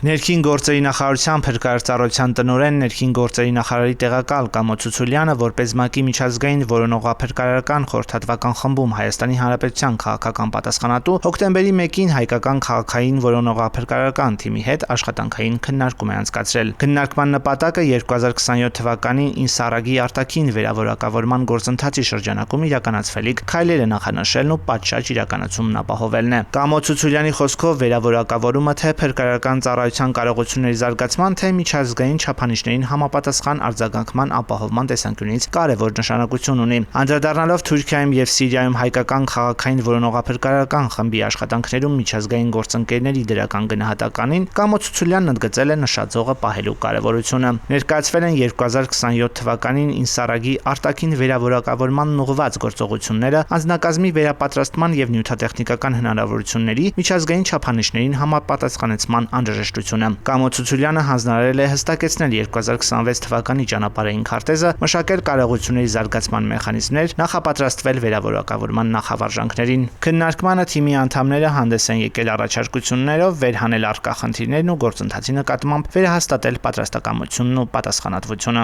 Ներքին գործերի նախարարության փրկարարծառայության տնօրեն ներքին գործերի նախարարի տեղակալ Կամո Ցուցուլյանը, որպես ՄԱԿ-ի միջազգային որոնողափրկարարական խորհրդատվական խմբում Հայաստանի Հանրապետության քաղաքական պատասխանատու, հոկտեմբերի 1-ին հայկական քաղաքային որոնողափրկարարական թիմի հետ աշխատանքային քննարկում է անցկացրել։ Քննարկման նպատակը 2027 թվականին Ինսարագի արտաքին վերավորակավորման գործընթացի շրջանակում իրականացվելիք քայլերը նախանշելն ու պատշաճ իրականացումն ապահովելն է։ Կամո Ցուցուլյանի խոսքով վերավորակավորումը թե փրկարարական ծառայության կարողությունների զարգացման, թե միջազգային չափանիշներին համապատասխան արձագանքման ապահովման տեսանկյունից կարևոր նշանակություն ունի։ Անդրադառնալով Թուրքիայում եւ Սիրիայում հայկական քաղաքային որոնողափրկարարական խմբի աշխատանքներում միջազգային գործընկերների դրական գնահատականին, Կամո Ցուցուլյանն ընդգծել է նշաձողը պահելու կարևորությունը։ Ներկայացվել են 2027 թվականին Ինսարագի արտաքին վերավորակավորմանն ուղղված գործողությունները, անձնակազմի վերապատրաստման եւ նյութատեխնիկական հնարավորությունների միջազգային չափանիշներին համապատասխանեցման անհրաժեշտությունը։ Կամո Ցուցուլյանը հանձնարարել է հստակեցնել 2026 թվականի ճանապարհային քարտեզը, մշակել կարողությունների զարգացման մեխանիզմներ, նախապատրաստվել վերավորակավորման նախավարժանքներին։ Քննարկմանը թիմի անդամները հանդես են եկել առաջարկություններով վերհանել առկա խնդիրներն ու գործընթացի նկատմամբ վերահաստատել պատրաստակամությունն ու պատասխանատվությունը։